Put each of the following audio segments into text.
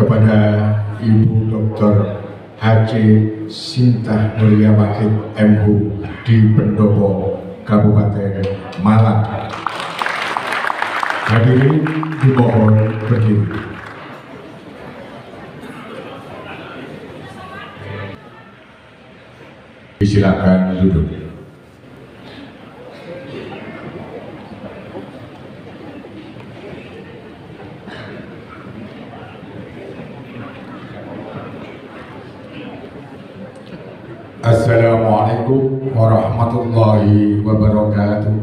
kepada Ibu Dr. H.C. Sinta Nuria Wahid MHU di Pendopo, Kabupaten Malang. Hadirin dimohon berdiri. Silakan duduk. Assalamualaikum warahmatullahi wabarakatuh.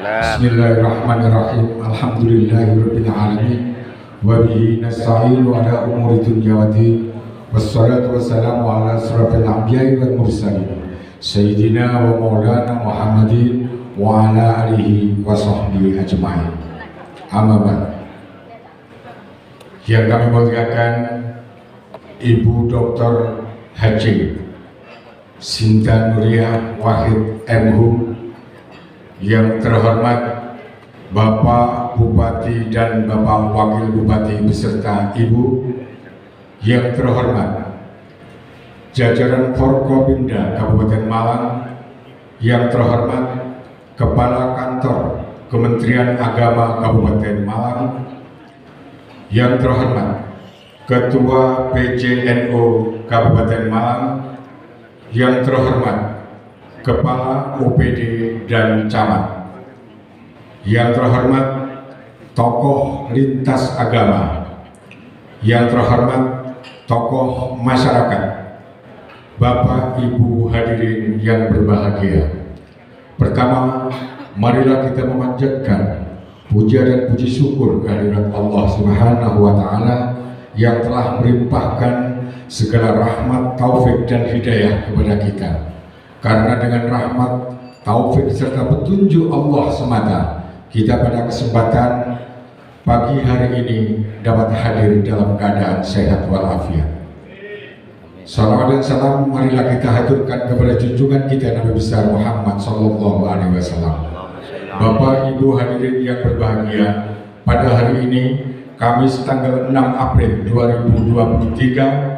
Bismillahirrahmanirrahim. Alhamdulillahirabbil alamin. Wa bihi nasta'inu ala umuri dunya waddin. Wassalatu wassalamu ala asrofil anbiya'i wal mursalin Sayyidina wa maulana Muhammadin wa ala alihi wa sahbihi ajma'in. Amma ba'd. Yang kami muliakan Ibu Dr. H.C. Sinta Nuria Wahid MHU, yang terhormat Bapak Bupati dan Bapak Wakil Bupati beserta Ibu, yang terhormat jajaran Forkopimda Kabupaten Malang, yang terhormat Kepala Kantor Kementerian Agama Kabupaten Malang, yang terhormat Ketua PJNU Kabupaten Malang, yang terhormat Kepala OPD dan Camat, yang terhormat tokoh lintas agama, yang terhormat tokoh masyarakat, Bapak Ibu hadirin yang berbahagia. Pertama, marilah kita memanjatkan puja dan puji syukur kehadirat Allah Subhanahu wa Ta'ala yang telah melimpahkan segala rahmat, taufik dan hidayah kepada kita. Karena dengan rahmat, taufik serta petunjuk Allah semata, kita pada kesempatan pagi hari ini dapat hadir dalam keadaan sehat walafiat. Salawat dan salam marilah kita haturkan kepada junjungan kita Nabi besar Muhammad Sallallahu Alaihi Wasallam. Bapak Ibu hadirin yang berbahagia, pada hari ini Kamis tanggal 6 April 2023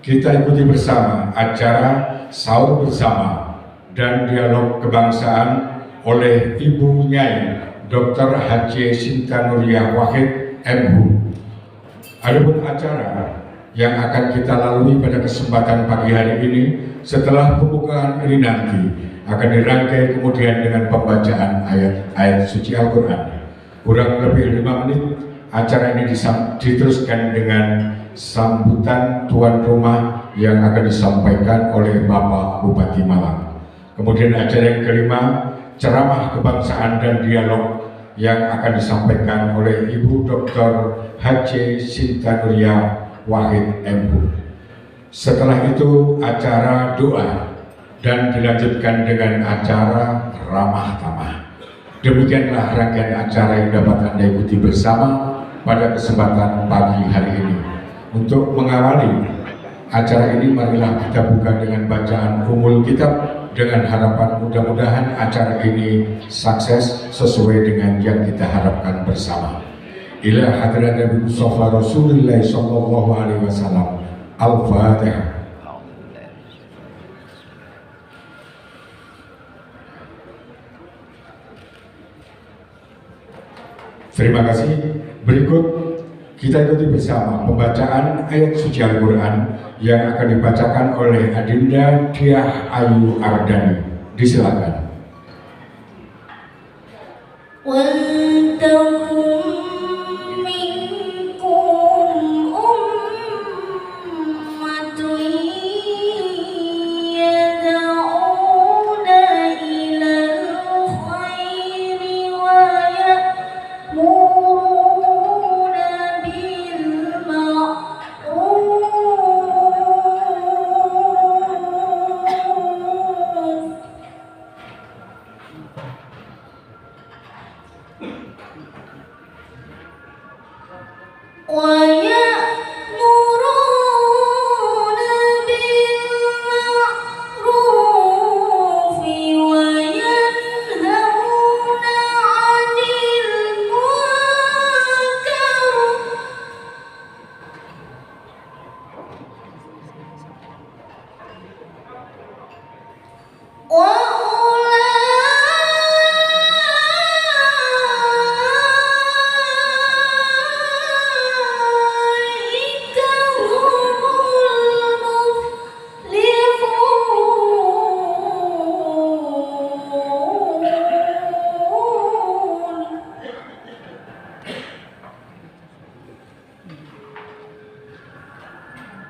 kita ikuti bersama acara sahur bersama dan dialog kebangsaan oleh Ibu Nyai Dr. H.C. Sinta Nuria Wahid MHU. Adapun acara yang akan kita lalui pada kesempatan pagi hari ini setelah pembukaan ini nanti akan dirangkai kemudian dengan pembacaan ayat-ayat suci Al-Quran. Kurang lebih 5 menit acara ini diteruskan dengan sambutan tuan rumah yang akan disampaikan oleh Bapak Bupati Malang. Kemudian acara yang kelima, ceramah kebangsaan dan dialog yang akan disampaikan oleh Ibu Dr. H.C. Sinta Nuria Wahid MHU. Setelah itu acara doa dan dilanjutkan dengan acara ramah tamah. Demikianlah rangkaian acara yang dapat Anda ikuti bersama pada kesempatan pagi hari ini. Untuk mengawali acara ini, marilah kita buka dengan bacaan umul kitab dengan harapan mudah-mudahan acara ini sukses sesuai dengan yang kita harapkan bersama. Ila hadrat Nabi Mustafa Rasulullah Sallallahu Alaihi Wasallam. Al-Fatihah. Terima kasih. Berikut kita ikuti bersama pembacaan ayat suci Al-Quran yang akan dibacakan oleh Adinda Diah Ayu Ardani. Disilakan.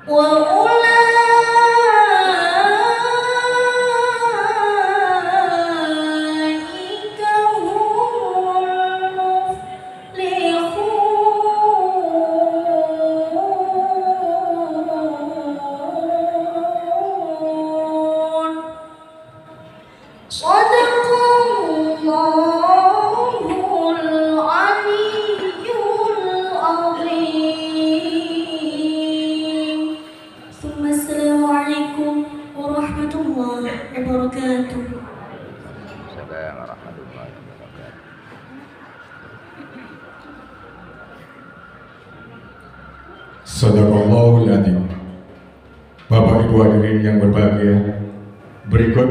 وأولئك هم المفلحون. صدق الله العلي العظيم. ثم السلام عليكم ورحمة الله وبركاته. Assalamualaikum warahmatullahi wabarakatuh. Sadaqallahul adzim. Bapak Ibu hadirin yang berbahagia, berikut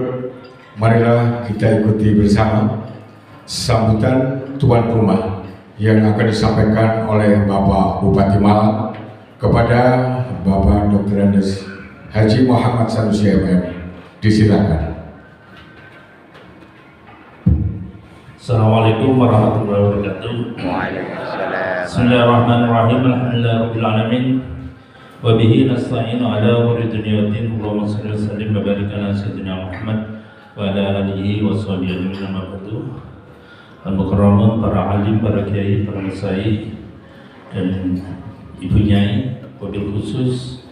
marilah kita ikuti bersama sambutan tuan rumah yang akan disampaikan oleh Bapak Bupati Malang kepada Bapak Dr. Andes Haji Muhammad Sanusi MM. Disilakan. Assalamualaikum warahmatullahi wabarakatuh. Waalaikumsalam. Bismillahirrahmanirrahim. Alhamdulillahirabbil alamin. Wa bihi nasta'inu ala umuri dunya waddin. Allahumma shalli wa sallim wa barik ala sayyidina Muhammad wa ala alihi wa sahbihi ajma'in. Amma ba'du. Al-mukarramun, para alim, para kiai, para masai dan ibu nyai, wabil khusus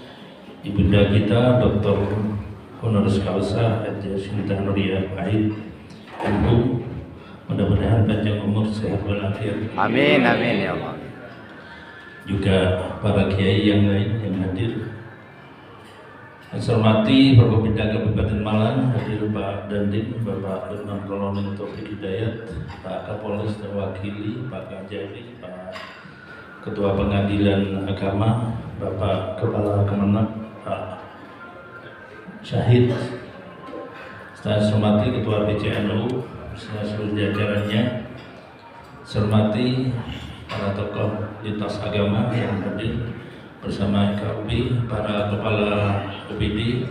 ibunda kita Dr. Honoris Causa Haji Sinta Nuriyah Pahit Ibu, mudah-mudahan panjang umur, sehat walafiat. Amin amin ya Allah. Juga para kiai yang lain yang hadir. Saya hormati Forkopimda Kabupaten Malang, hadir Pak Dandim, Bapak Letnan Kolonel Taufik Hidayat, Pak Kapolres dan Wakili, Pak Kajari, Pak Ketua Pengadilan Agama, Bapak Kepala Kemenak, Pak Syahid. Saya hormati Ketua PCNU, saya seluruh jajarannya. Saya hormati para tokoh lintas agama yang hadir bersama KUB, para kepala OPD,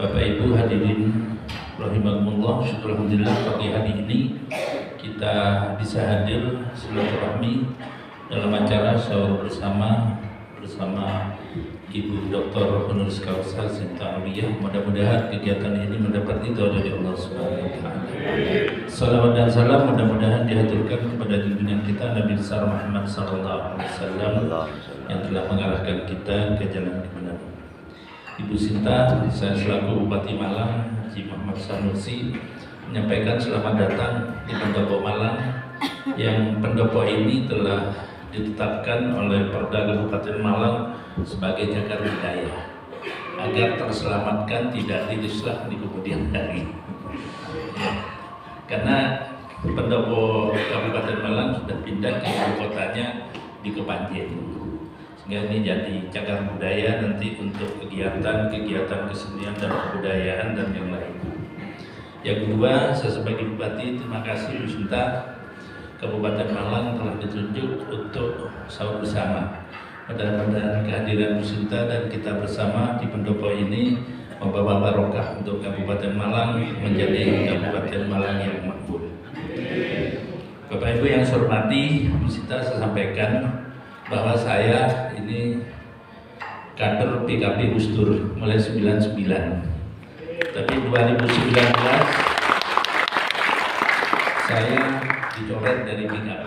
Bapak Ibu hadirin rahimakumullah. Syukur alhamdulillah pagi hari ini kita bisa hadir silaturahmi dalam acara sahur bersama Ibu Dr. Honoris Causa Sinta Nuriyah. Mudah-mudahan kegiatan ini mendapat ridho dari Allah Subhanahu wa taala. Salawat dan salam mudah-mudahan dihaturkan kepada junjungan kita Nabi besar Muhammad sallallahu alaihi wasallam yang telah mengarahkan kita ke jalan kebenaran. Ibu Sinta, saya selaku Bupati Malang Haji Muhammad Sanusi menyampaikan selamat datang di Pendopo Malang, yang pendopo ini telah ditetapkan oleh Perda Kabupaten Malang sebagai cagar budaya agar terselamatkan tidak dirusak di kemudian hari. Ya. Karena pendopo Kabupaten Malang sudah pindah ke ibu kotanya di Kepanjen, sehingga ini jadi cagar budaya nanti untuk kegiatan kesenian dan kebudayaan dan yang lain. Yang kedua, saya sebagai Bupati terima kasih Bu Sinta, Kabupaten Malang telah ditunjuk untuk sahur bersama. Mudah-mudahan kehadiran Bu Sinta dan kita bersama di pendopo ini membawa barokah untuk Kabupaten Malang menjadi Kabupaten Malang yang makmur. Bapak Ibu yang saya hormati, Bu Sinta, saya sampaikan bahwa saya ini kader PKB Gus Dur mulai 99. Tapi 2019 saya dicoret dari PKB.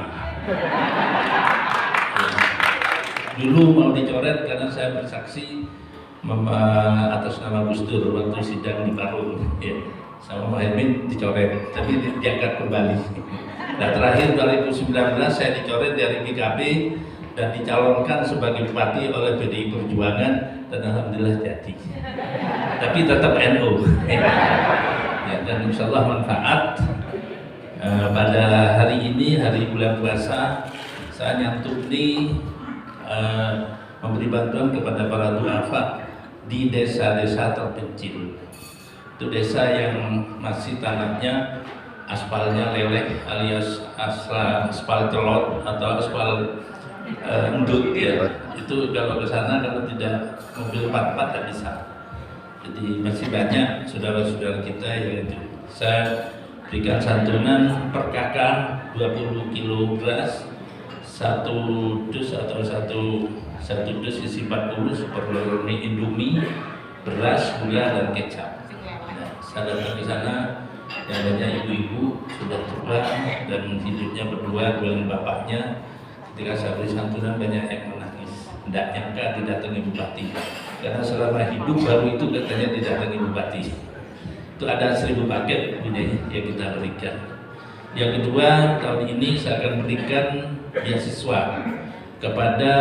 Dulu mau dicoret karena saya bersaksi atas nama Gus Dur waktu sidang di Parung, ya, sama Mohaimin dicoret, tapi diangkat kembali. Nah, terakhir 2019 saya dicoret dari PKB dan dicalonkan sebagai bupati oleh PDI Perjuangan dan alhamdulillah jadi. Tapi tetap NU. Ya, dan insya Allah manfaat. Pada hari ini, hari bulan puasa, saya nyantuni memberi bantuan kepada para duafa di desa-desa terpencil. Itu desa yang masih tanahnya aspalnya leleh alias aspal telot atau aspal endut, ya. Itu kalau ke sana kalau tidak mobil 4x4 tak bisa. Jadi masih banyak saudara-saudara kita yang itu. Saya berikan santunan per kakak 20 kilo beras, satu dus atau satu dus isi 40 seperti Indomie, beras, gula dan kecap. Nah, saya datang ke sana, yang banyak ibu-ibu sudah tua dan hidupnya berdua dengan bapaknya. Ketika saya beri santunan banyak yang menangis. Tidak nyangka didatangi bupati, karena selama hidup baru itu katanya didatangi bupati. Itu ada 1000 paket ini yang kita berikan. Yang kedua, tahun ini saya akan berikan beasiswa kepada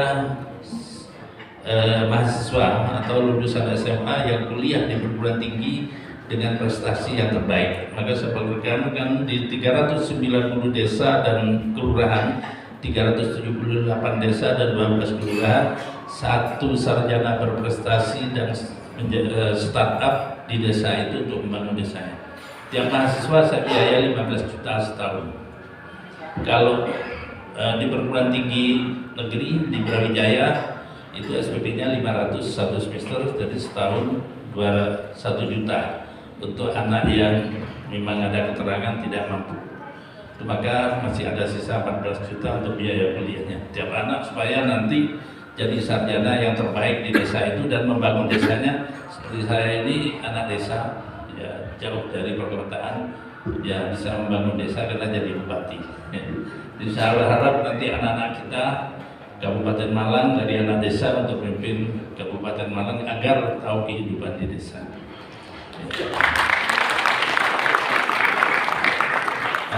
mahasiswa atau lulusan SMA yang kuliah di perguruan tinggi dengan prestasi yang terbaik. Maka saya berikan kan di 390 desa dan kelurahan, 378 desa dan 12 kelurahan, 1 sarjana berprestasi dan startup di desa itu untuk membangun desanya. Tiap mahasiswa saya biaya 15 juta setahun. Kalau di perguruan tinggi negeri di Brawijaya itu SPP-nya 500 satu semester, jadi setahun 1 juta untuk anak yang memang ada keterangan tidak mampu. Maka masih ada sisa 14 juta untuk biaya kuliahnya tiap anak supaya nanti jadi sarjana yang terbaik di desa itu dan membangun desanya. Seperti saya ini anak desa, ya jauh dari perkotaan, ya bisa membangun desa karena jadi bupati. Jadi saya harap nanti anak-anak kita Kabupaten Malang dari anak desa untuk memimpin Kabupaten Malang agar tahu kehidupan di desa.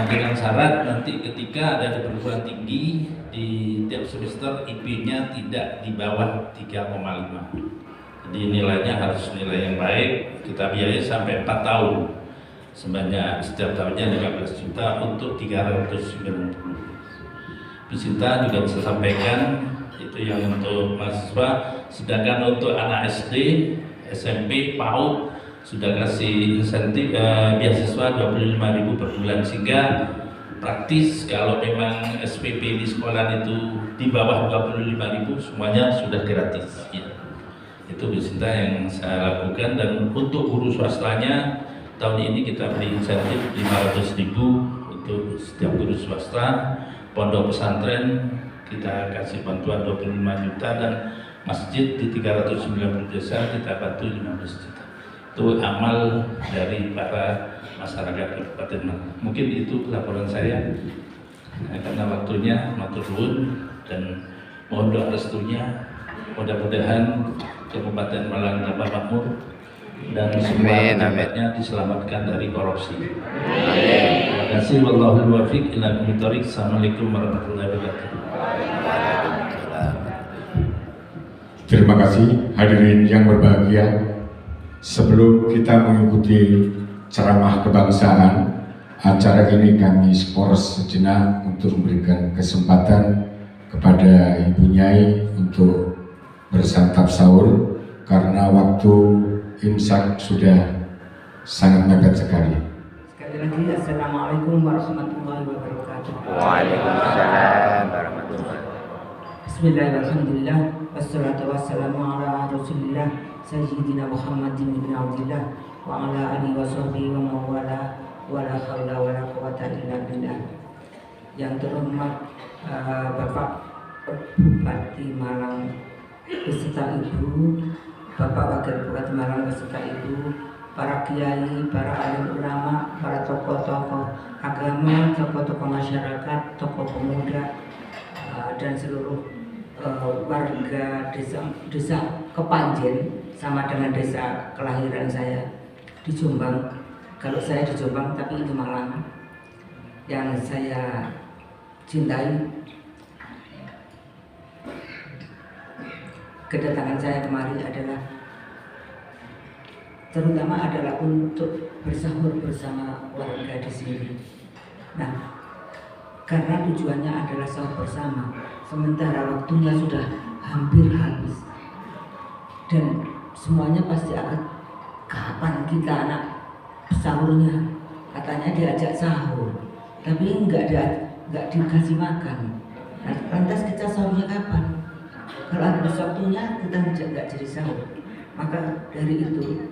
Dengan syarat nanti ketika ada di perguruan tinggi di tiap semester IP-nya tidak di bawah 3,5. Jadi nilainya harus nilai yang baik. Kita biayai sampai 4 tahun. Sebanyak setiap tahunnya 15 juta untuk 390. Bisita juga bisa sampaikan itu yang untuk mahasiswa. Sedangkan untuk anak SD, SMP, PAUD sudah kasih insentif beasiswa 25.000 per bulan, sehingga praktis kalau memang SPP di sekolah itu di bawah 25.000 semuanya sudah gratis ya. Itu bisita yang saya lakukan. Dan untuk guru swastanya tahun ini kita beri insentif 500.000 untuk setiap guru swasta. Pondok pesantren kita kasih bantuan 25 juta dan masjid di 390 desa kita bantu 15 juta. Itu amal dari para masyarakat Kabupaten Malang. Mungkin itu laporan saya. Karena waktunya matur nuwun dan mohon doa restunya. Mudah-mudahan Kabupaten Malang tambah makmur dan semua rakyatnya diselamatkan dari korupsi. Terima kasih. Wallahul muwaffiq ila aqwamit thoriq. Assalamualaikum warahmatullahi wabarakatuh. Terima kasih hadirin yang berbahagia. Sebelum kita mengikuti ceramah kebangsaan, acara ini kami skors sejenak untuk memberikan kesempatan kepada Ibu Nyai untuk bersantap sahur karena waktu imsak sudah sangat mepet sekali. Sekali lagi, Assalamualaikum warahmatullahi wabarakatuh. Waalaikumsalam warahmatullahi wabarakatuh. Bismillahirrahmanirrahim. Wassalatu wassalamu ala Rasulillah Sayyidina Muhammadin bin Abdillah wa ala alihi wa sahbihi wa mawala wa la hawla wa la quwata illa billah. Yang terhormat Bapak Bupati Malang beserta Ibu, Bapak Wakil Bupati Malang beserta Ibu, para kiai, para alim ulama, para tokoh-tokoh agama, tokoh-tokoh masyarakat, tokoh pemuda, dan seluruh warga desa Kepanjen, sama dengan desa kelahiran saya di Jombang. Kalau saya di Jombang, tapi ini Malang. Yang saya cintai, kedatangan saya kemari adalah terutama adalah untuk bersahur bersama warga di sini. Nah, karena tujuannya adalah sahur bersama, sementara waktunya sudah hampir habis dan semuanya pasti akan kapan kita anak sahurnya, katanya diajak sahur tapi nggak dikasih makan. Nah, lantas kita sahurnya kapan? Kalau habis waktunya kita nggak jadi sahur. Maka dari itu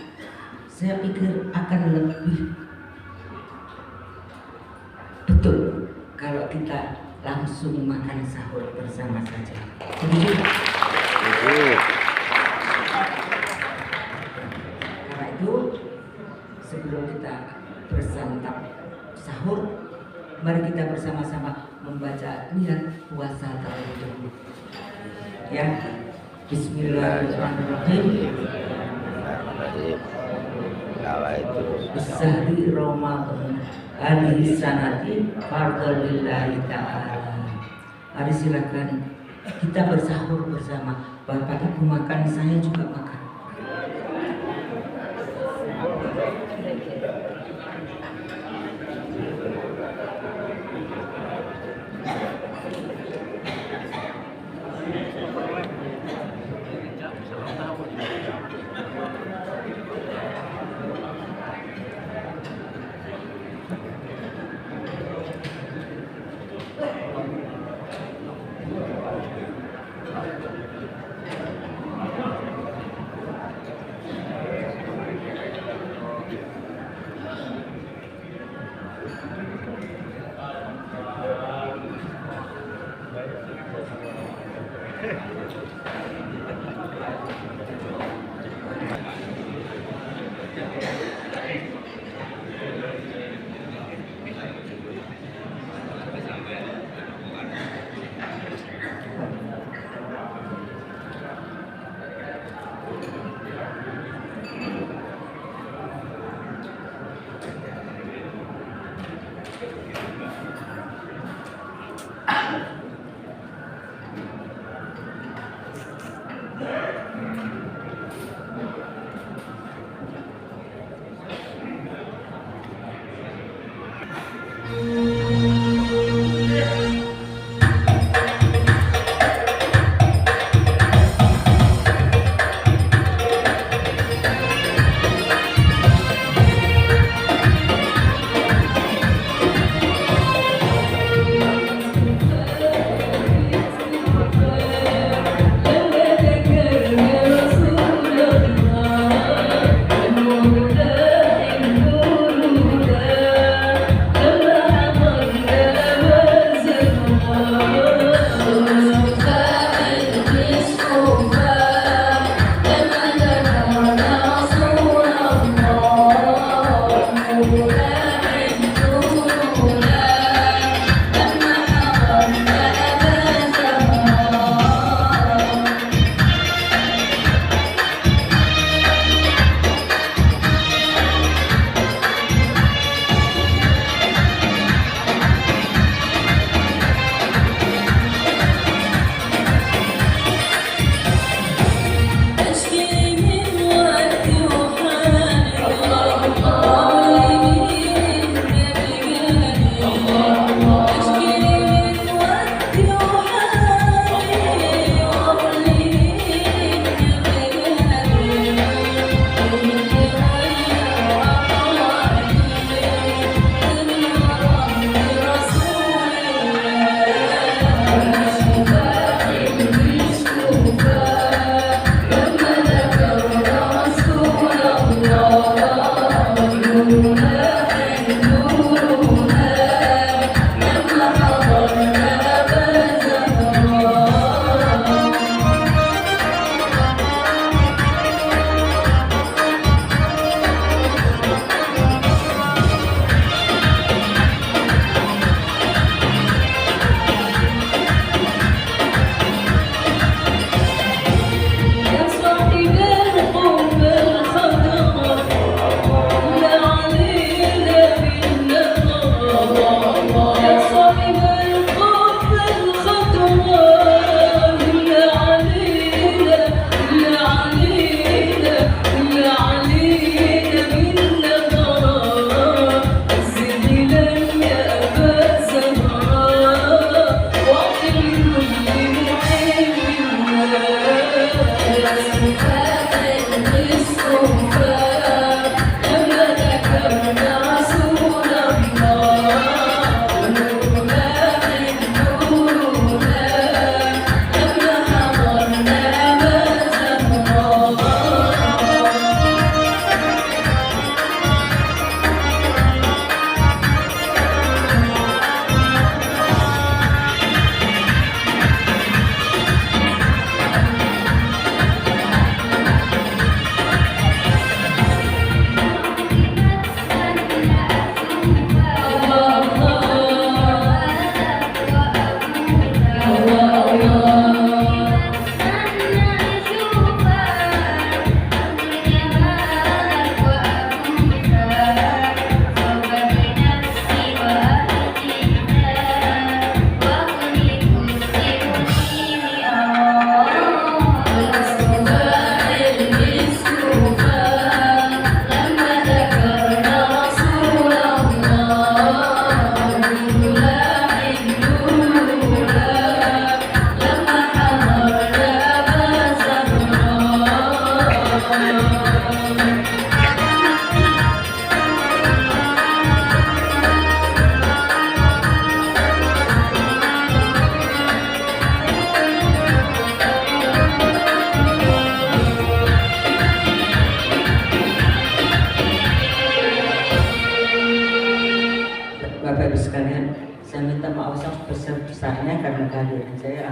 saya pikir akan lebih betul kalau kita langsung makan sahur bersama saja. Setuju? Karena itu sebelum kita bersantap sahur, mari kita bersama-sama membaca niat puasa terlebih dahulu. Ya, Bismillahirrahmanirrahim. Sahri Ramadan hadhihi sanati fardholillahi ta'ala. Mari silakan kita bersahur bersama. Bapak Ibu makan, saya juga makan.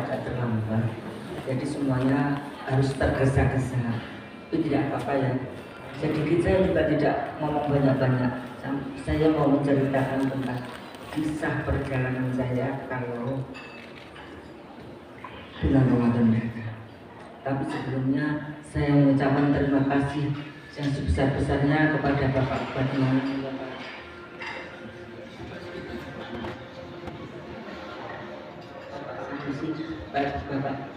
agak terlambat, jadi semuanya harus tergesa-gesa. Tapi tidak apa-apa ya. Sedikit saya juga tidak ngomong banyak-banyak. Saya mau menceritakan tentang kisah perjalanan saya kalau bulan Ramadan datang. Tapi sebelumnya saya mengucapkan terima kasih yang sebesar-besarnya kepada Bapak Bupati Bapak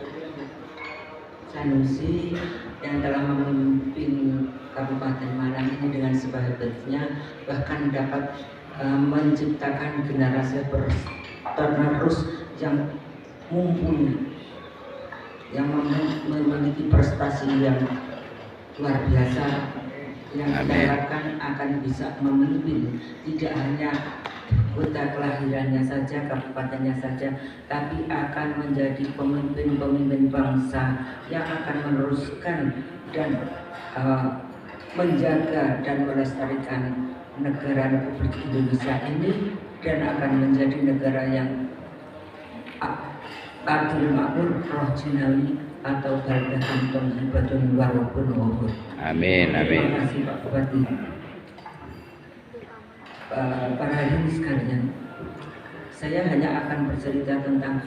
Sanusi yang telah memimpin Kabupaten Malang ini dengan sebaik-baiknya, bahkan dapat menciptakan generasi penerus yang mumpuni, yang memiliki prestasi yang luar biasa, yang diharapkan akan bisa memimpin tidak hanya kota kelahirannya saja, kabupatennya saja, tapi akan menjadi pemimpin-pemimpin bangsa yang akan meneruskan dan menjaga dan melestarikan negara Republik Indonesia ini, dan akan menjadi negara yang adil makmur roh jinawi atau baldatun thayyibatun wa rabbun ghafur. Amin, amin. Terima kasih Pak Bupati. Para hadirin sekalian, saya hanya akan bercerita tentang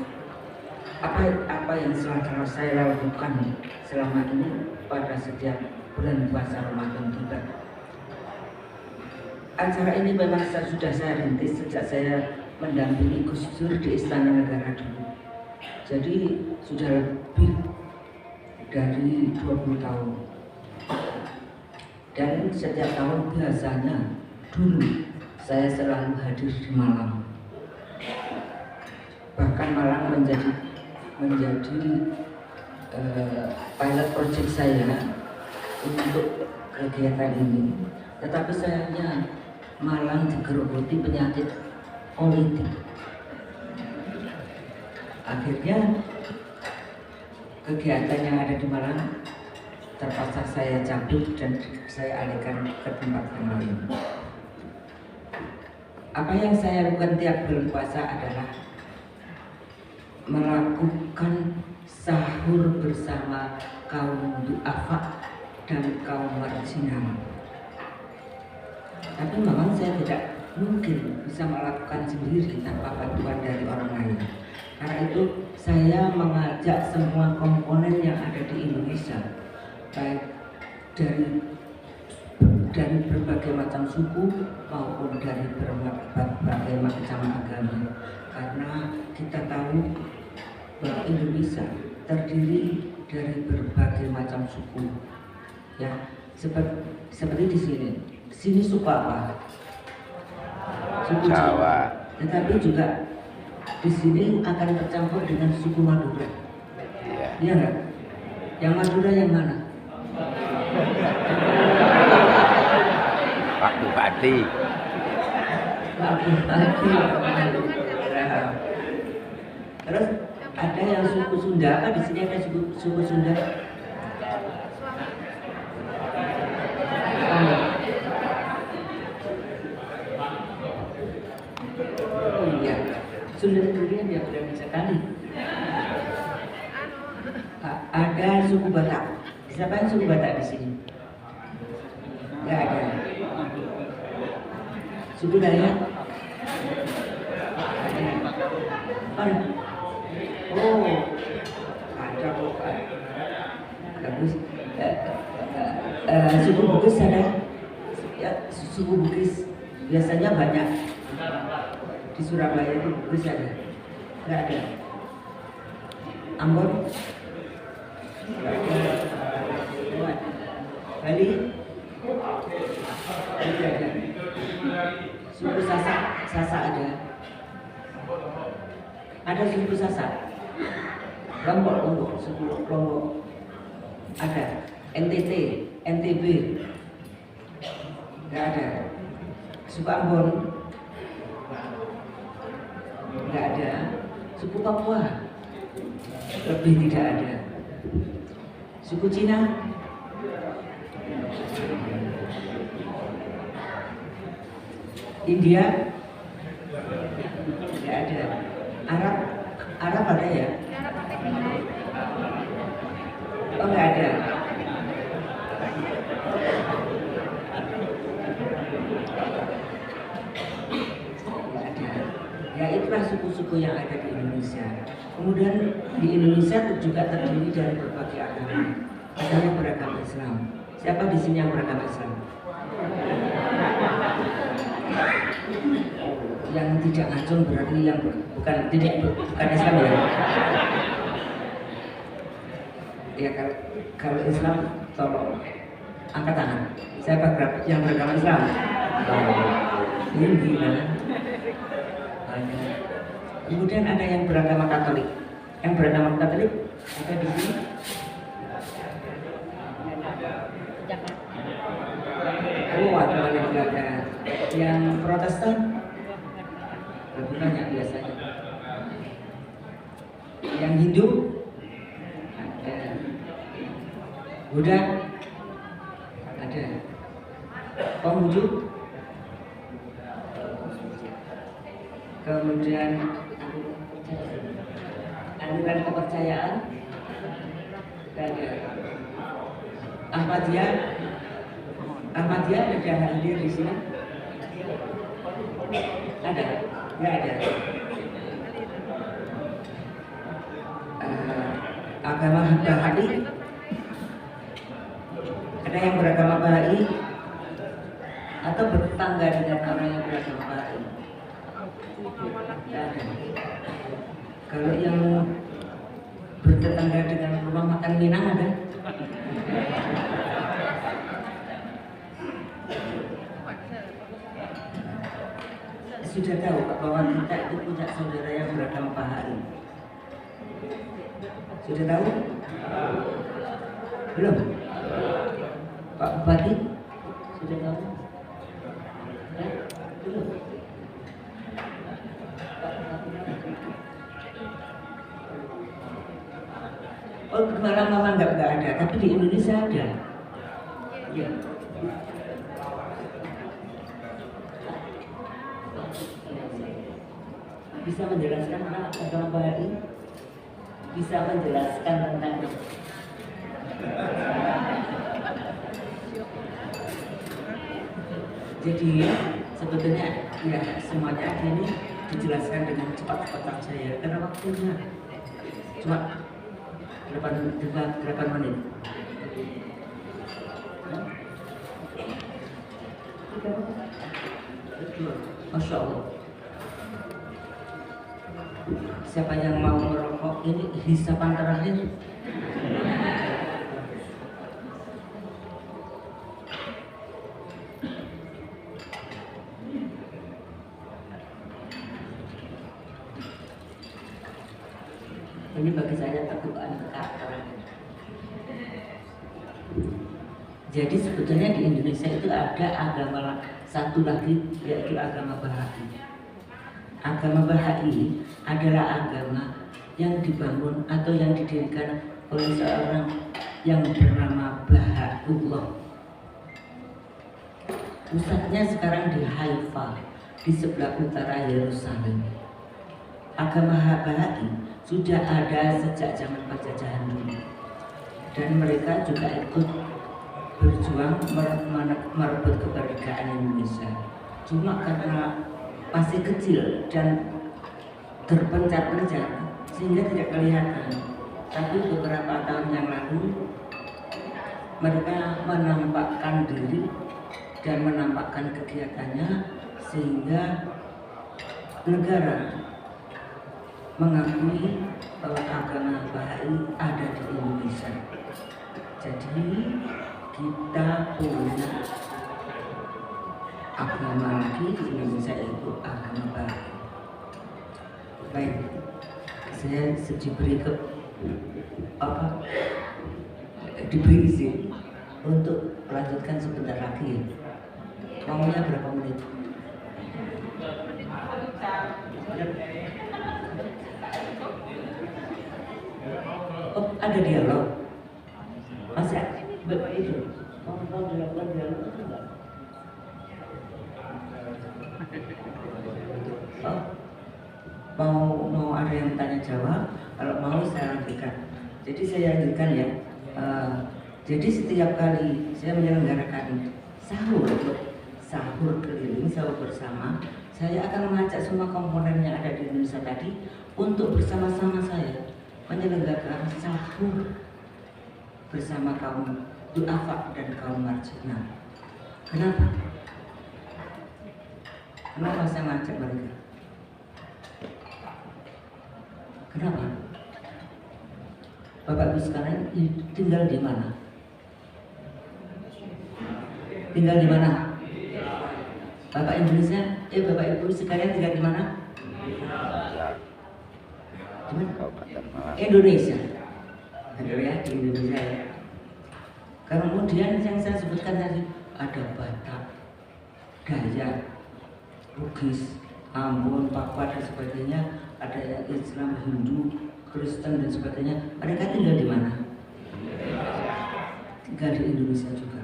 apa yang telah saya lakukan selama ini pada setiap bulan puasa Ramadan tiba. Acara ini memang sudah saya rintis sejak saya mendampingi Gus Dur di Istana Negara dulu. Jadi sudah lebih dari 20 tahun. Dan setiap tahun biasanya dulu saya selalu hadir di Malang. Bahkan Malang menjadi pilot project saya untuk kegiatan ini. Tetapi sayangnya Malang digerogoti penyakit politik. Akhirnya kegiatan yang ada di Malang terpaksa saya cabut dan saya alihkan ke tempat yang lain. Apa yang saya lakukan tiap bulan puasa adalah melakukan sahur bersama kaum du'afa dan kaum marginal. Tapi memang saya tidak mungkin bisa melakukan sendiri tanpa bantuan dari orang lain. Karena itu saya mengajak semua komponen yang ada di Indonesia, baik dari berbagai macam suku maupun dari berbagai macam agama, karena kita tahu bahwa Indonesia terdiri dari berbagai macam suku, ya seperti di sini. Di sini suku apa? Suku Jawa. Tetapi juga di sini akan tercampur dengan suku Madura. Iya nggak? Yang Madura yang mana? Pak Bupati. Pak Bupati. Terus ada yang suku Sunda, apa di sini ada suku Sunda? Oh iya, Sunda sendirian ya berani sekali. Ada suku Batak. Siapa yang suku Batak di sini? Nggak ada. Suku Dayak? Ada. Oh, ada kok. Bagus. Suku Bugis ada? Ya, suku Bugis biasanya banyak. Di Surabaya itu Bugis ada? Nggak ada. Ambon? Nggak ada. Bali? Tidak ada. Suku Sasak ada? Ada suku Sasak? Lombok, suku Lombok ada? NTT, NTB? Nggak ada. Suku Ambon? Nggak ada. Suku Papua? Lebih tidak ada. Suku Cina? India? Nggak ada. Arab ada ya? Oh, nggak ada. Ya itulah suku-suku yang ada di Indonesia. Kemudian di Indonesia juga terdiri dari berbagai agama. Ada yang beragama Islam. Siapa di sini yang beragama Islam? Yang tidak ngacung berarti yang bukan Islam ya. Ya kalau Islam tolong angkat tangan. Siapa yang beragama Islam? Ini gimana? Kemudian ada yang beragama Katolik. Yang beragama Katolik ada di sini. Oh, ada yang ada. Yang Protestan lebih banyak biasanya. Yang Hindu ada. Buddha ada. Konghucu. Kemudian aliran kepercayaan dan Ahmadiyah ada hadir di sini. Ada? Nggak ada. Agama Bahai. Ada yang beragama Bahai atau bertetangga dengan orang yang beragama Bahai? Kalau yang bertetangga dengan rumah makan Minang ada? Sudah tahu bahwa kita itu punya saudara yang beragama Bahai? Sudah tahu? Belum? Pak Bupati? Sudah tahu? Ya? Belum? Oh, kemarin mama nggak ada, tapi di Indonesia ada. Ya. Bisa menjelaskan tentang agama Bahai? Bisa menjelaskan tentang jadi sebetulnya ya semuanya ini dijelaskan dengan cepat-cepat saja karena waktunya cuma 8 menit. Masya Allah. Siapa yang mau merokok ini hisapan terakhir? Ini bagi saya teguhan terakhir. Jadi sebetulnya di Indonesia itu ada agama satu lagi yaitu agama Bahai. Agama Bahai adalah agama yang dibangun atau yang didirikan oleh seorang yang bernama Bahaullah. Pusatnya sekarang di Haifa, di sebelah utara Yerusalem. Agama Bahai sudah ada sejak zaman penjajahan dulu, dan mereka juga ikut berjuang merebut kemerdekaan Indonesia. Cuma karena masih kecil dan terpencar-pencar sehingga tidak kelihatan. Tapi beberapa tahun yang lalu mereka menampakkan diri dan menampakkan kegiatannya sehingga negara mengakui bahwa agama Bahai ada di Indonesia. Jadi kita punya agama lagi di Indonesia itu agama Bahai. Baik, saya diberi diberi izin untuk melanjutkan sebentar lagi ya. Maunya berapa menit? Oh, ada dialog. Masa itu mau dilakukan dialog atau enggak? Oh, mau ada yang tanya jawab. Kalau mau saya lanjutkan. Jadi saya lanjutkan ya. Jadi setiap kali saya menyelenggarakan sahur keliling, sahur bersama, saya akan mengajak semua komponen yang ada di Indonesia tadi untuk bersama-sama saya menyelenggarakan sahur bersama kaum du'afa dan kaum marginal. Kenapa? Kenapa saya mengajak mereka? Kenapa? Bapak Ibu sekarang tinggal di mana? Tinggal di mana? Bapak Indonesia, Bapak Ibu sekalian tinggal di mana? Di mana? Kabupaten Malang. Indonesia. Benar ya, di Indonesia ya. Kemudian yang saya sebutkan tadi ada Batak, Dayak, Bugis, Ambon, Papua dan sebagainya, ada yang Islam, Hindu, Kristen dan sebagainya. Mereka tinggal di mana? Tinggal di Indonesia juga.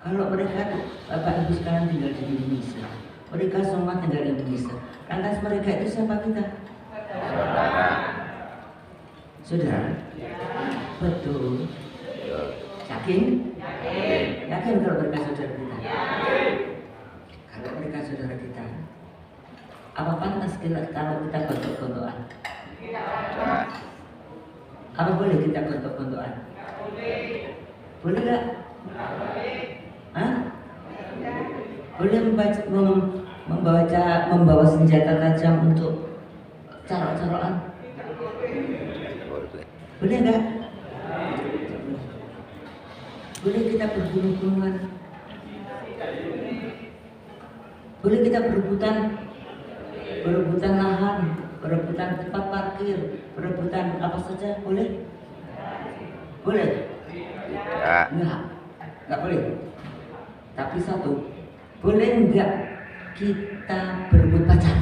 Kalau mereka, Bapak Ibu sekarang tinggal di Indonesia, mereka semua tinggal di Indonesia. Lantas mereka itu siapa kita? Saudara. Saudara? Betul. Yakin? Yakin kalau mereka saudara kita? Kalau mereka saudara kita, apa pantas kalau kita gontok-gontokan? Apa boleh kita gontok-gontokan? Boleh nggak? Hah? Boleh membawa senjata tajam untuk carok-carokan? Boleh nggak? Boleh kita berbunuh-bunuhan? Boleh kita berebutan lahan, berebutan tempat parkir, berebutan apa saja? Boleh? Boleh? Tidak. Enggak boleh. Tapi satu, boleh enggak kita berebut pacar?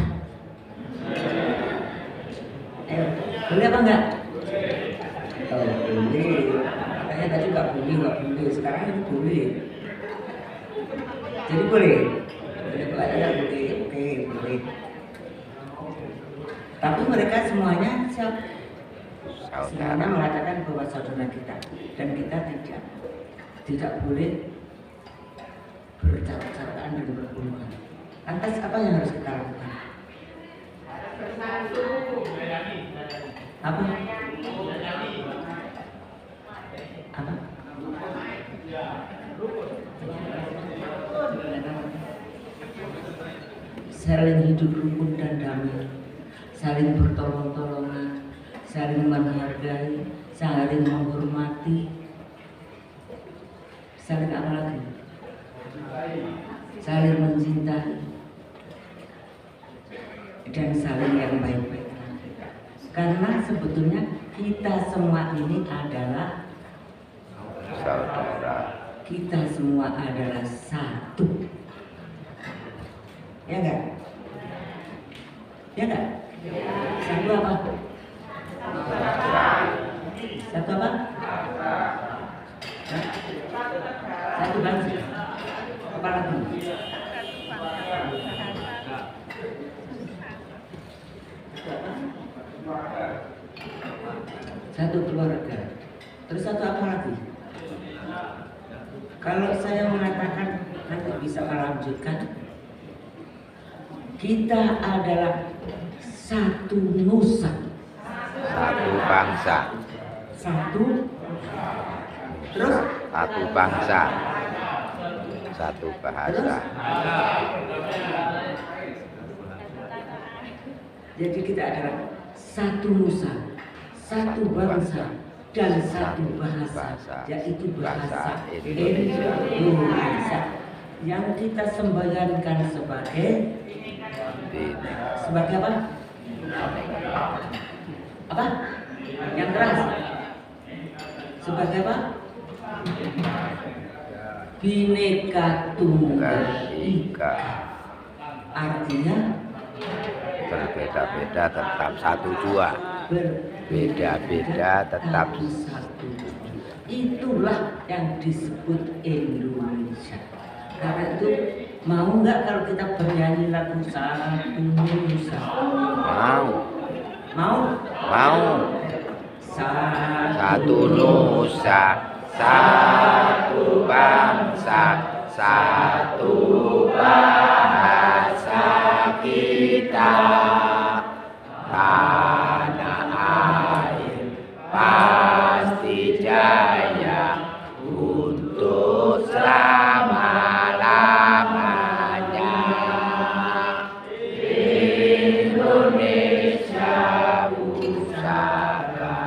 Boleh apa enggak? Oh, boleh. Katanya tadi enggak boleh. Sekarang ini boleh. Jadi boleh. Boleh. Tapi mereka semuanya semuanya mengatakan bahwa saudara kita, dan kita tidak boleh bercakap-cakapan dan berhubungan. Lantas apa yang harus kita lakukan? Apa? Saling hidup rukun dan damai, saling bertolong-tolongan, saling menghargai, saling menghormati, saling apa lagi? Saling mencintai dan saling yang baik-baik. Karena sebetulnya kita semua ini adalah Saudara. Kita semua adalah satu. Ya enggak? Ya enggak? Satu apa? Satu apa? Satu bangsa. Apa lagi? Satu keluarga. Terus satu apa lagi? Kalau saya mengatakan nanti bisa melanjutkan, kita adalah satu nusa, Satu bangsa. Terus Satu bangsa. Satu bahasa. jadi kita adalah satu nusa, satu bangsa dan satu bahasa, yaitu bahasa Indonesia yang kita sembahyangkan sebagai apa? Apa? Yang keras. Sebagai apa? Bhinneka Tunggal Ika. Artinya berbeda-beda tetap satu jua. Beda-beda tetap satu. Itulah yang disebut Indonesia. Karena itu mau nggak kalau kita bernyanyi lagu Satu Nusa? Mau. Satu Satu nusa. satu bangsa, satu bahasa kita. Tanah air pasti jaya untuk selama-lamanya. Indonesia pusaka,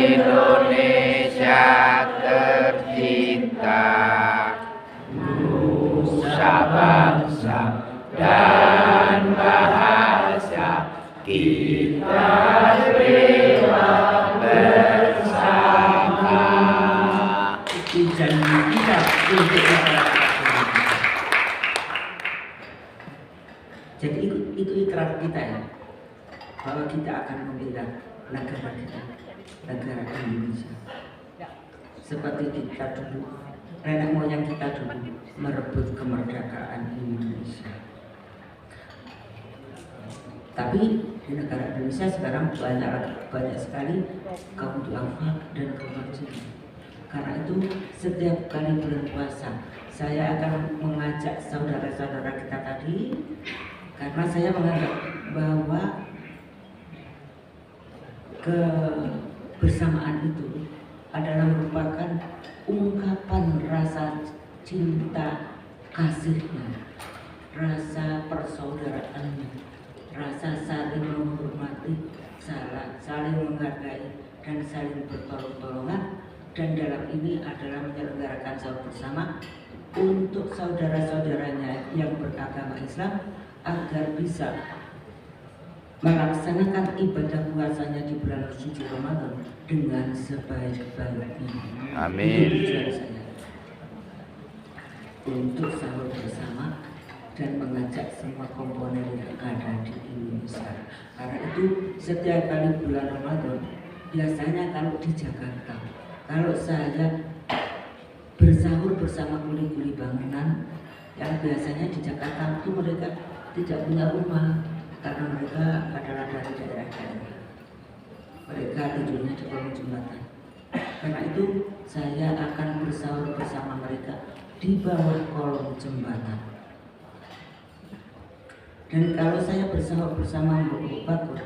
Indonesia tercinta, nusa bangsa dan bahasa kita rela bersama. Itu janji kita untuk masyarakat. Jadi itu ikrar kita ya, bahwa kita akan membela negara kita, negara Indonesia. Seperti kita dulu, nenek moyang kita dulu merebut kemerdekaan Indonesia. Tapi di negara Indonesia sekarang banyak sekali kaum duafa dan kaum marginal. Karena itu setiap kali bulan puasa saya akan mengajak saudara-saudara kita tadi, karena saya menganggap bahwa kebersamaan itu adalah merupakan ungkapan rasa cinta kasihnya, rasa persaudaraannya, rasa saling menghormati, saling menghargai, dan saling bertolong-tolongan. Dan dalam ini adalah menyelenggarakan sahur bersama untuk saudara-saudaranya yang beragama Islam agar bisa melaksanakan ibadah puasanya di bulan suci Ramadan dengan sebaik-baiknya. Amin. Itu tujuan saya untuk sahur bersama dan mengajak semua komponen yang ada di Indonesia. Karena itu setiap kali bulan Ramadan, biasanya kalau di Jakarta, kalau saya bersahur bersama kuli-kuli bangunan yang biasanya di Jakarta itu mereka tidak punya rumah karena mereka adalah dari daerah-daerah. Mereka tidurnya di kolong jembatan. Karena itu saya akan bersahur bersama mereka di bawah kolong jembatan. Dan kalau saya bersahur bersama Mbok Bakur,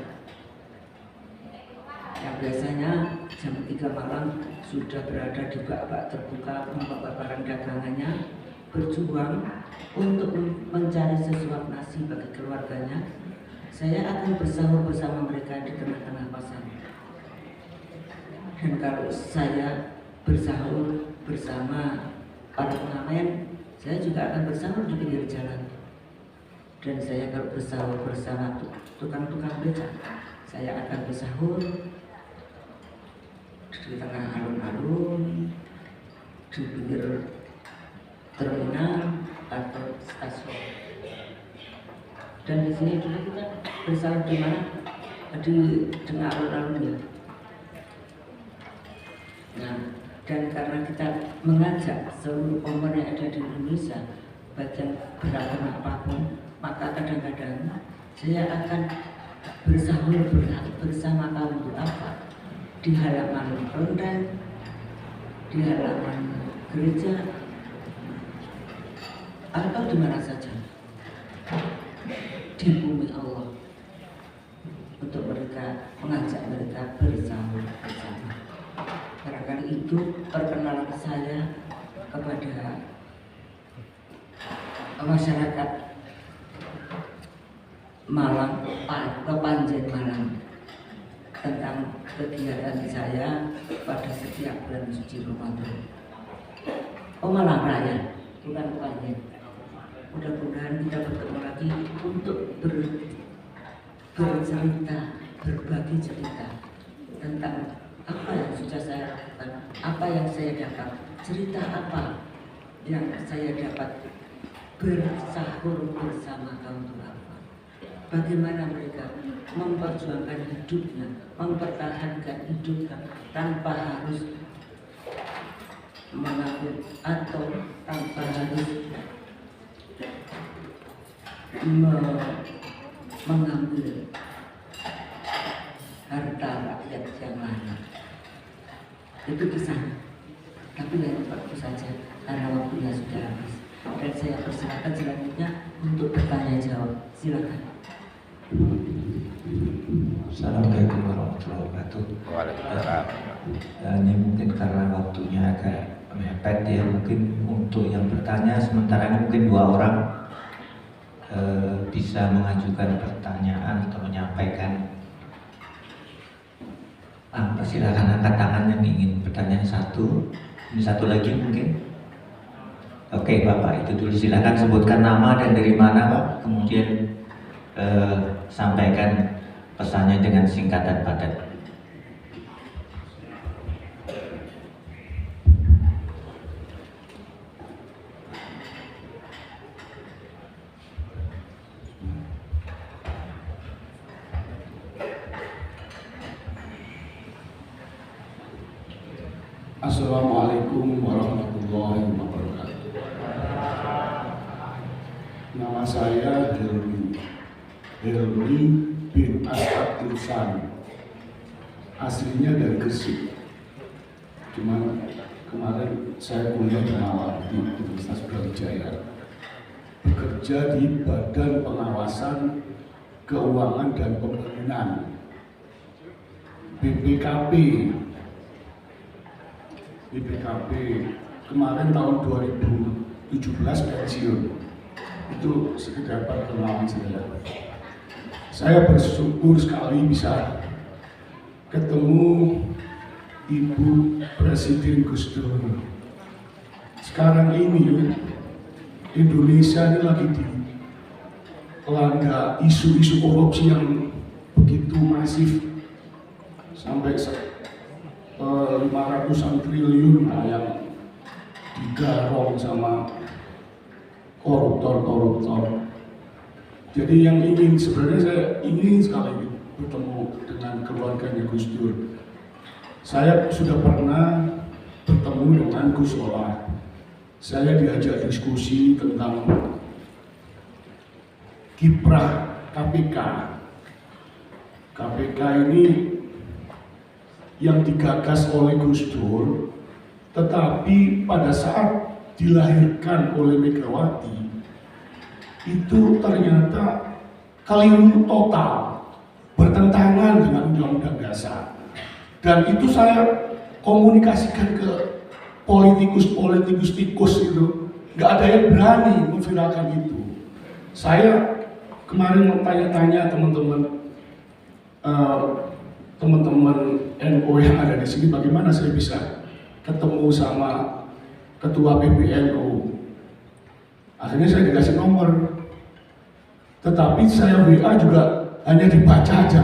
yang biasanya jam 3 malam sudah berada di bak-bak terbuka membawa barang dagangannya, berjuang untuk mencari sesuap nasi bagi keluarganya, saya akan bersahur bersama mereka di tengah-tengah pasar. Dan kalau saya bersahur bersama para pengamen, saya juga akan bersahur di pinggir jalan. Dan saya kalau bersahur bersama tukang-tukang beca, saya akan bersahur di tengah alun-alun, di pinggir terminal atau stasiun. Dan di sini dulu kita bersahur di mana? Di tengah alun-alun ya. Nah, dan karena kita mengajak seluruh komponen yang ada di Indonesia, baik yang beragama apapun, maka kadang-kadang saya akan bersahur bersama kaum duafa di halaman Rondan, di halaman gereja, atau di mana saja di bumi Allah, untuk mereka mengajak mereka bersahur bersama. Barangkali itu perkenalan saya kepada masyarakat Malang, Kepanjen Malang, tentang kegiatan saya pada setiap bulan suci Ramadan. Malang Raya, bukan Kepanjen. Mudah-mudahan kita bertemu lagi untuk bercerita, berbagi cerita tentang apa yang sudah saya lakukan, apa yang saya dapat, cerita apa yang saya dapat bersahur bersama kaum duafa. Bagaimana mereka memperjuangkan hidupnya, mempertahankan hidupnya tanpa harus mengaku atau tanpa harus mengambil harta rakyat yang lain. Itu Tapi lain waktu saja karena waktunya sudah habis. Dan saya persilakan selanjutnya untuk bertanya jawab. Silakan. Assalamualaikum warahmatullahi wabarakatuh. Waalaikumsalam. Ini mungkin karena waktunya agak mepet ya, mungkin untuk yang bertanya sementara ini mungkin 2 orang bisa mengajukan pertanyaan atau menyampaikan. Silakan angkat tangan yang ingin bertanya 1. Ini 1 lagi mungkin. Oke Bapak, itu dulu silakan sebutkan nama dan dari mana Pak, kemudian sampaikan pesannya dengan singkat dan padat. Assalamualaikum warahmatullahi wabarakatuh. Nama saya Helmi bin Asad Ilsan. Aslinya dari Gresik. Cuman kemarin saya kuliah di Mawar di Universitas Brawijaya. Bekerja di Badan Pengawasan Keuangan dan Pembangunan BPKP. Kemarin tahun 2017 pensiun. Itu sekedar perkenalan saya. Saya bersyukur sekali bisa ketemu Ibu Presiden Gus Dur. Sekarang ini Indonesia ini lagi dilanda isu-isu korupsi yang begitu masif sampai 500-an triliun yang digarong sama koruptor. Jadi yang sebenarnya saya ingin sekali bertemu dengan keluarganya Gus Dur. Saya sudah pernah bertemu dengan Gus Solah. Saya diajak diskusi tentang kiprah KPK. KPK ini yang digagas oleh Gus Dur, tetapi pada saat dilahirkan oleh Megawati itu ternyata keliru total, bertentangan dengan Undang-Undang Dasar. Dan itu saya komunikasikan ke politikus tikus itu, nggak ada yang berani memviralkan itu. Saya kemarin mau tanya-tanya teman-teman NU yang ada di sini, bagaimana saya bisa ketemu sama ketua PBNU. Akhirnya saya dikasih nomor, tetapi saya WA juga hanya dibaca aja,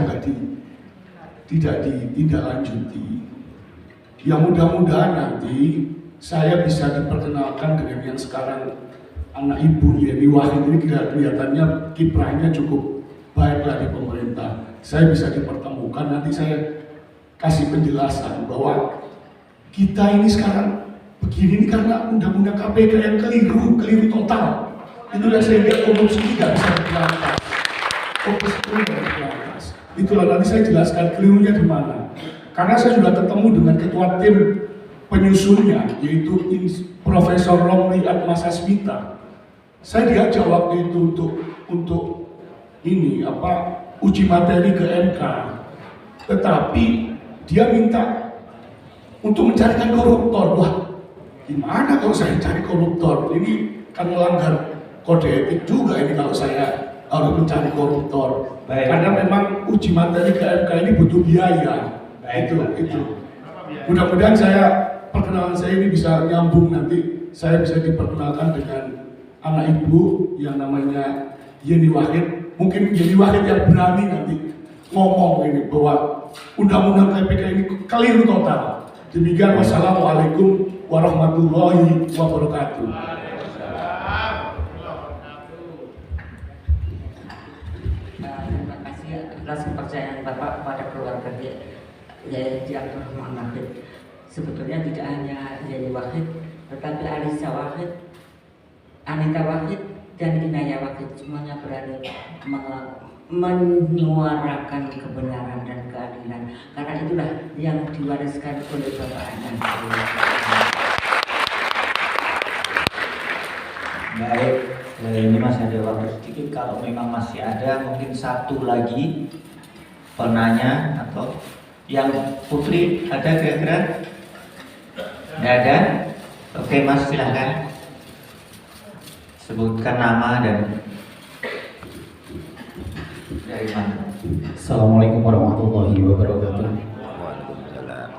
tidak ditindaklanjuti. Ya mudah-mudahan nanti saya bisa diperkenalkan dengan yang sekarang anak Ibu Yeni Wahid ini, kelihatannya kiprahnya cukup baiklah di pemerintah. Saya bisa dipertemukan, nanti saya kasih penjelasan bahwa kita ini sekarang begini ini karena undang-undang KPK yang keliru total. Itulah sehingga korupsi tidak bisa diberantas. Korupsi tidak diberantas. Itulah nanti saya jelaskan kelirunya di mana. Karena saya sudah ketemu dengan ketua tim penyusunnya, yaitu Profesor Romli Atmasasmita. Saya diajak waktu itu untuk uji materi ke MK, tetapi dia minta untuk mencarikan koruptor. Wah, gimana kalau saya cari koruptor? Ini kan melanggar kode etik juga ini kalau saya harus mencari koruptor. Baik. Karena memang uji materi ke MK ini butuh biaya. Itu. Mudah-mudahan perkenalan saya ini bisa nyambung, nanti saya bisa diperkenalkan dengan anak Ibu yang namanya Yeni Wahid. Mungkin Yeni Wahid yang berani nanti ngomong ini bahwa undang-undang KPK ini keliru total. Demikian, wassalamualaikum warahmatullahi wabarakatuh. Terima kasih atas kepercayaan Bapak kepada keluarga Direktur Muhammad. Sebetulnya tidak hanya Yeni Wahid, tetapi Alisa Wahid, Anita Wahid, dan Inaya Wahid semuanya berani menyuarakan kebenaran dan keadilan, karena itulah yang diwariskan oleh Bapak Anda. Baik, ini masih ada waktu sedikit. Kalau memang masih ada, mungkin satu lagi penanya atau yang Putri ada kira-kira? Tidak ada? Oke Mas, silahkan sebutkan nama dan dari mana. Assalamualaikum warahmatullahi wabarakatuh. Waalaikumsalam.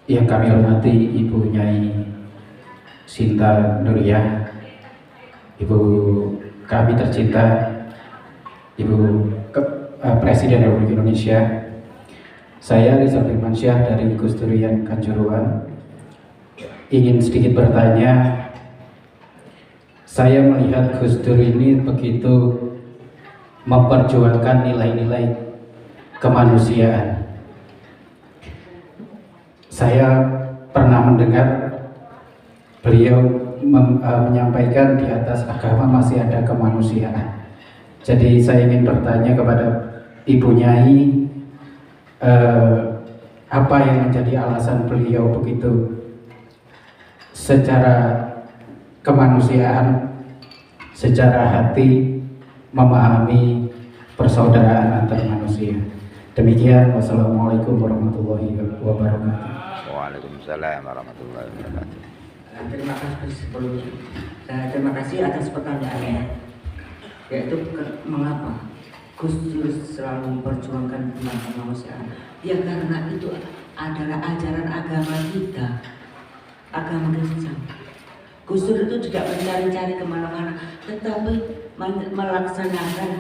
Yang kami hormati Ibu Nyai Sinta Nuriyah, Ibu kami tercinta, Ibu Presiden Republik Indonesia. Saya Rizal Firmansyah dari Gus Durian Kanjuruhan. Ingin sedikit bertanya. Saya melihat Gus Dur ini begitu memperjuangkan nilai-nilai kemanusiaan. Saya pernah mendengar beliau menyampaikan di atas agama masih ada kemanusiaan. Jadi saya ingin bertanya kepada Ibu Nyai, apa yang menjadi alasan beliau begitu secara kemanusiaan, secara hati memahami persaudaraan antar manusia. Demikian, wassalamualaikum warahmatullahi wabarakatuh. Waalaikumsalam warahmatullahi wabarakatuh. Terima kasih sebelumnya. Terima kasih atas pertanyaannya. Yaitu mengapa Gus Dur selalu memperjuangkan tentang kemanusiaan? Ya karena itu adalah ajaran agama kita, agama Kristen. Gus Dur itu tidak mencari-cari kemana-mana, tetapi melaksanakan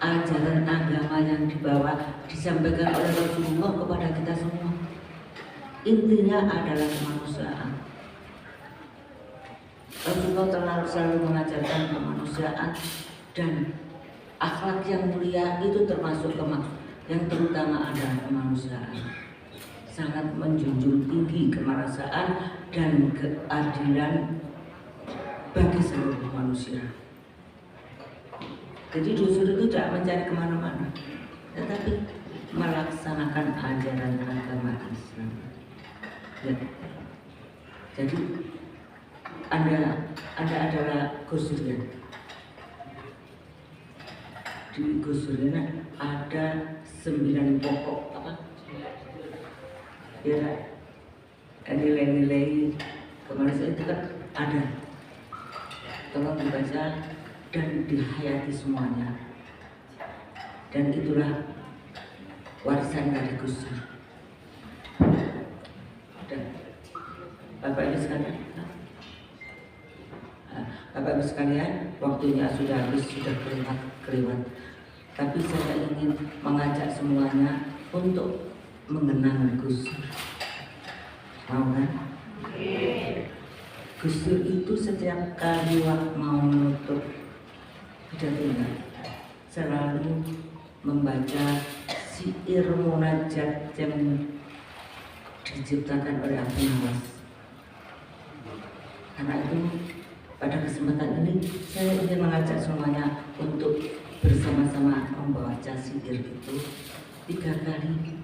ajaran agama yang disampaikan oleh Rasulullah kepada kita semua. Intinya adalah kemanusiaan. Rasulullah selalu mengajarkan kemanusiaan dan akhlak yang mulia, itu termasuk yang terutama adalah kemanusiaan. Sangat menjunjung tinggi kemanusiaan dan keadilan bagi seluruh manusia. Jadi Gus Dur itu tidak mencari kemana-mana, tetapi melaksanakan ajaran agama Islam. Ya. Jadi Anda adalah Gus Dur, ya. Di Gus Dur ada 9 pokok apa? Ya, nilai-nilai kemanusiaan itu kan ada. Tolong dibaca dan dihayati semuanya. Dan itulah warisan dari Gus Dur. Dan Bapak Ibu sekalian, Bapak Ibu sekalian, waktunya sudah habis, sudah kelewat. Tapi saya ingin mengajak semuanya untuk mengenang Gus Dur. Mau kan? Gus Dur itu setiap kali mau menutup pidatonya selalu membaca syair munajat yang diciptakan oleh Abu Nawas. Karena itu pada kesempatan ini saya ingin mengajak semuanya untuk bersama-sama membaca syair itu 3 kali,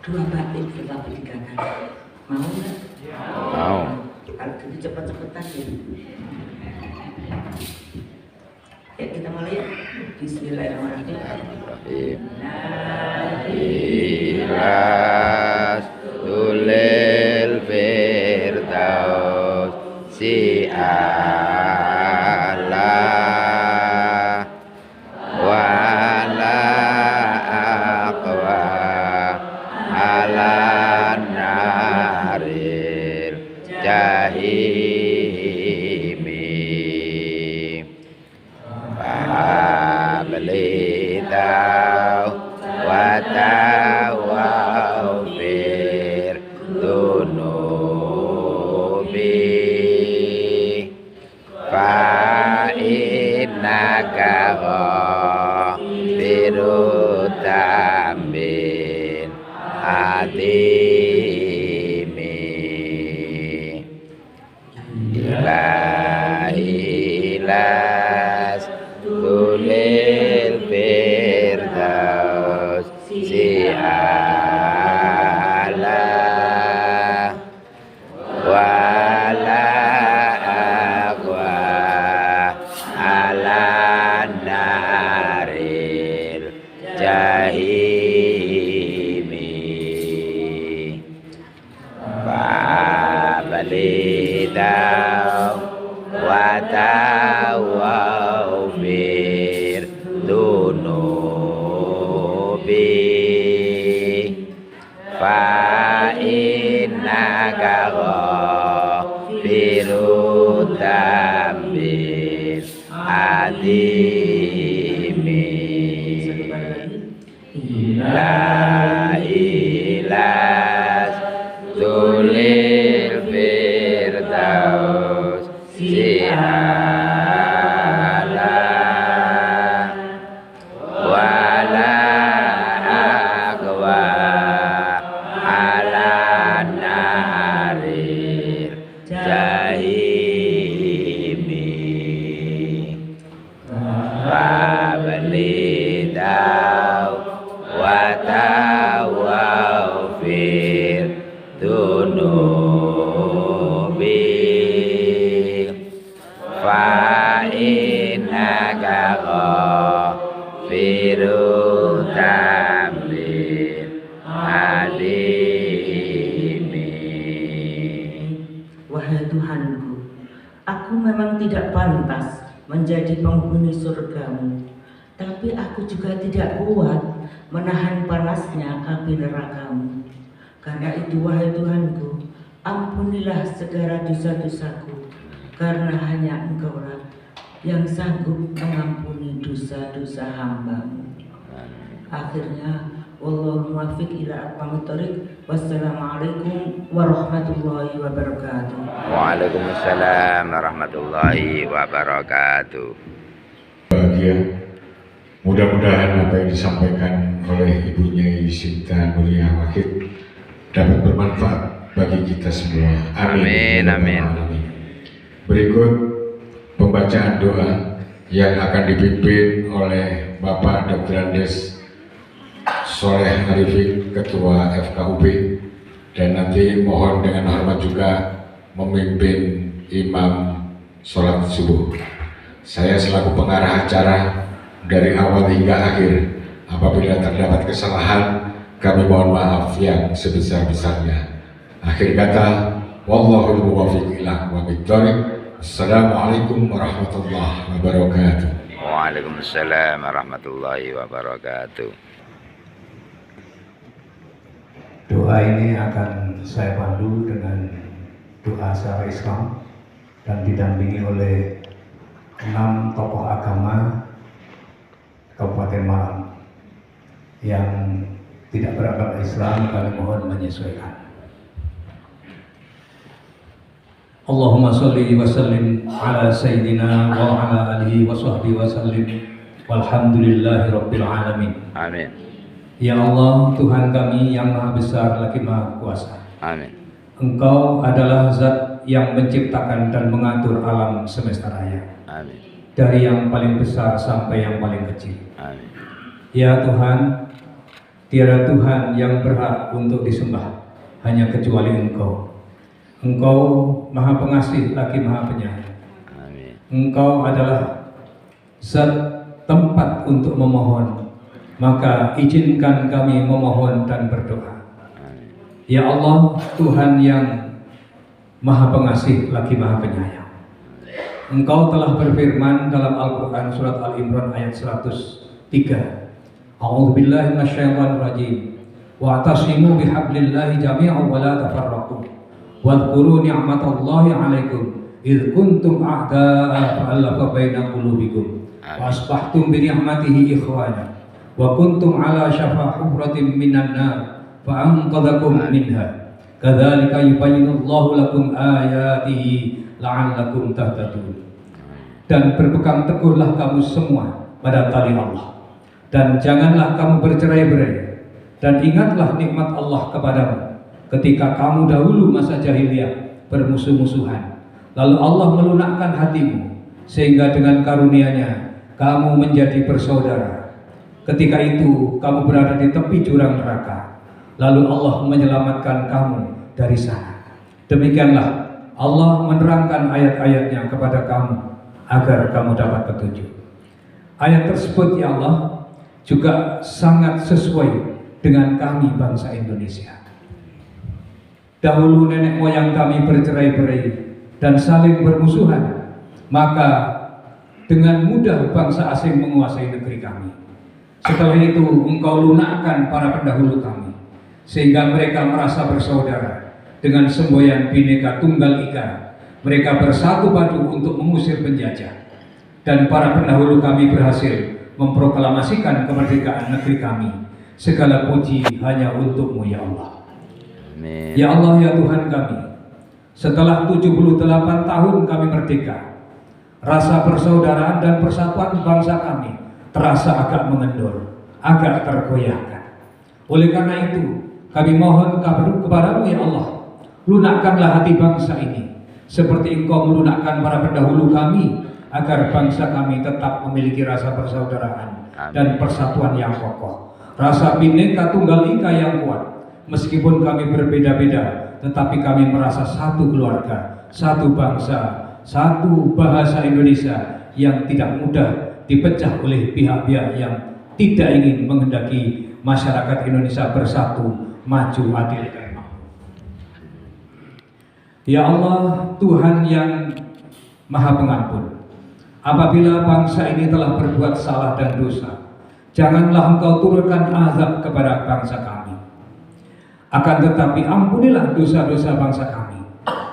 2 bait tetapi 3 kali. Mau nggak? Mau. Kalau itu cepat-cepatan ya. Ya kita mulai ya. Bismillahirrahmanirrahim. Ilas tulil firdaus si Allah wala aqwa ala naril jahimi fahamlitau watawafir dunubi fa'innaka ghafiru tambin adimi la ilas tulil lidau wa tawfir dunubi fa innaka ghafirud dzambil adimi la ilas tulil firdaus si'ala wala aqwa ala narir jahimi fablidau wa tawfir dunubi fa innaka ghafirud dzambil adimi. Wahai Tuhanku, aku memang tidak pantas menjadi penghuni surgamu, tapi aku juga tidak kuat menahan panasnya api nerakamu. Karena itu wahai Tuhanku, ampunilah segala dosa-dosaku, karena hanya Engkaulah yang sanggup mengampuni dosa-dosa hamba-Mu. Akhirnya, wallahu muwaffiq ila aqwamit thoriq. Wassalamualaikum warahmatullahi wabarakatuh. Waalaikumsalam warahmatullahi wabarakatuh. Bahagia. Mudah-mudahan apa yang disampaikan oleh ibunya Sinta Nuria Wahid dapat bermanfaat bagi kita semua. Amin. Amin. Berikut pembacaan doa yang akan dipimpin oleh Bapak Dr. Andes Soleh Arifin, Ketua FKUB, dan nanti mohon dengan hormat juga memimpin imam sholat subuh. Saya selaku pengarah acara dari awal hingga akhir, apabila terdapat kesalahan kami mohon maaf yang sebesar-besarnya. Akhir kata, wallahul muwaffiq ila aqwamit thoriq. Assalamualaikum warahmatullahi wabarakatuh. Waalaikumsalam warahmatullahi wabarakatuh. Doa ini akan saya pandu dengan doa secara Islam dan didampingi oleh 6 tokoh agama Kabupaten Malang yang tidak beragama Islam. Kami mohon menyesuaikan. Allahumma sholli wa sallim ala sayyidina wa ala alihi wa sahbihi wa sallim walhamdulillahi rabbil alamin. Amin. Ya Allah, Tuhan kami yang maha besar lagi maha kuasa. Amin. Engkau adalah zat yang menciptakan dan mengatur alam semesta raya. Amin. Dari yang paling besar sampai yang paling kecil. Amin. Ya Tuhan, tiada Tuhan yang berhak untuk disembah hanya kecuali Engkau. Engkau maha pengasih lagi maha penyayang. Amin. Engkau adalah zat tempat untuk memohon, maka izinkan kami memohon dan berdoa. Amin. Ya Allah, Tuhan yang maha pengasih lagi maha penyayang. Engkau telah berfirman dalam Al-Quran surat Al-Imran ayat 103. A'udzubillahi minasyaitonirrajim. Wa'tasimu bihablillahi jami'an wa la tafarraqu. Wadhkuru ni'matallahi 'alaikum idh kuntum a'da'a fa'alafa baina qulubikum wa asbahtum bi ni'matihi ikhwana wa kuntum 'ala syafa hufratin minan nar fa anqadhakum minha kadzalika yubayyinullahu lakum ayatihi la'allakum tahtadun. Dan berpegang teguhlah kamu semua pada tali Allah, dan janganlah kamu bercerai-berai, dan ingatlah nikmat Allah kepadamu ketika kamu dahulu masa jahiliyah bermusuh-musuhan, lalu Allah melunakkan hatimu sehingga dengan karunia-Nya kamu menjadi bersaudara. Ketika itu kamu berada di tepi jurang neraka, lalu Allah menyelamatkan kamu dari sana. Demikianlah Allah menerangkan ayat-ayat-Nya kepada kamu agar kamu dapat petunjuk. Ayat tersebut ya Allah juga sangat sesuai dengan kami bangsa Indonesia. Dahulu nenek moyang kami bercerai-berai dan saling bermusuhan, maka dengan mudah bangsa asing menguasai negeri kami. Setelah itu engkau lunakkan para pendahulu kami, sehingga mereka merasa bersaudara. Dengan semboyan Bhinneka Tunggal Ika, mereka bersatu padu untuk mengusir penjajah. Dan para pendahulu kami berhasil memproklamasikan kemerdekaan negeri kami. Segala puji hanya untuk-Mu ya Allah. Amin. Ya Allah ya Tuhan kami, setelah 78 tahun kami merdeka, rasa persaudaraan dan persatuan bangsa kami terasa agak mengendur, agak tergoyahkan. Oleh karena itu, kami mohon kepadamu ya Allah, lunakkanlah hati bangsa ini, seperti Engkau melunakkan para pendahulu kami, agar bangsa kami tetap memiliki rasa persaudaraan dan persatuan yang kokoh, rasa Bhinneka Tunggal Ika yang kuat. Meskipun kami berbeda-beda, tetapi kami merasa satu keluarga, satu bangsa, satu bahasa Indonesia yang tidak mudah dipecah oleh pihak-pihak yang tidak ingin menghendaki masyarakat Indonesia bersatu, maju, adil, dan makmur. Ya Allah, Tuhan yang Maha Pengampun, apabila bangsa ini telah berbuat salah dan dosa, janganlah Engkau turunkan azab kepada bangsa kami. Akan tetapi ampunilah dosa-dosa bangsa kami,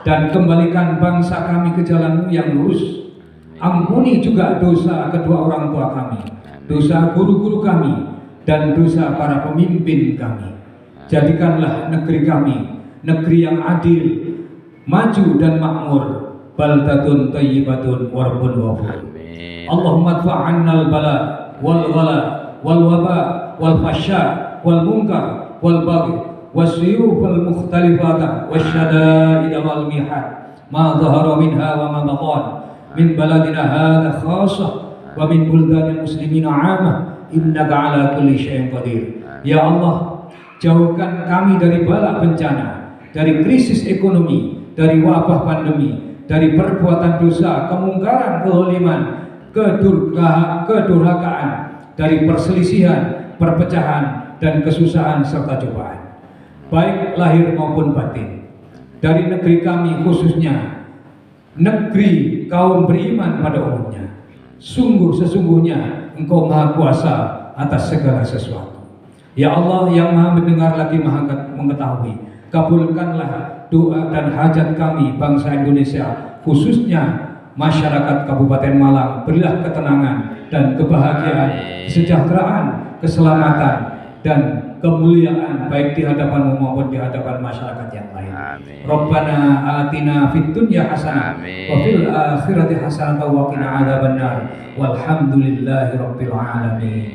dan kembalikan bangsa kami ke jalan-Mu yang lurus. Ampuni juga dosa kedua orang tua kami, dosa guru-guru kami, dan dosa para pemimpin kami. Jadikanlah negeri kami negeri yang adil, maju dan makmur, baldatun thayyibatun warbun wafur. Allahumma dfa'annal bala wal ghala wal waba wal fasya wal munkar wal baghi wasyuyuf al mukhtalifata wasyada'id wal mihad ma dhahara minha wa ma batan min baladina hadha khassah wa min buldanil muslimina 'amah innaka 'ala kulli syai'in qadir. Ya Allah, jauhkan kami dari bala bencana, dari krisis ekonomi, dari wabah pandemi, dari perbuatan dosa, kemungkaran, kezaliman, kedurhakaan, dari perselisihan, perpecahan, dan kesusahan serta cobaan, baik lahir maupun batin. Dari negeri kami khususnya, negeri kaum beriman pada umumnya, sesungguhnya Engkau Maha Kuasa atas segala sesuatu. Ya Allah yang Maha mendengar lagi Maha mengetahui, kabulkanlah doa dan hajat kami bangsa Indonesia, khususnya masyarakat Kabupaten Malang. Berilah ketenangan dan kebahagiaan, kesejahteraan, keselamatan, dan kemuliaan baik di hadapan-Mu maupun di hadapan masyarakat yang lain. Rabbana atina fid dunya hasanah wa fil akhirati hasanah wa qina adzabannar. Walhamdulillahi rabbil alamin.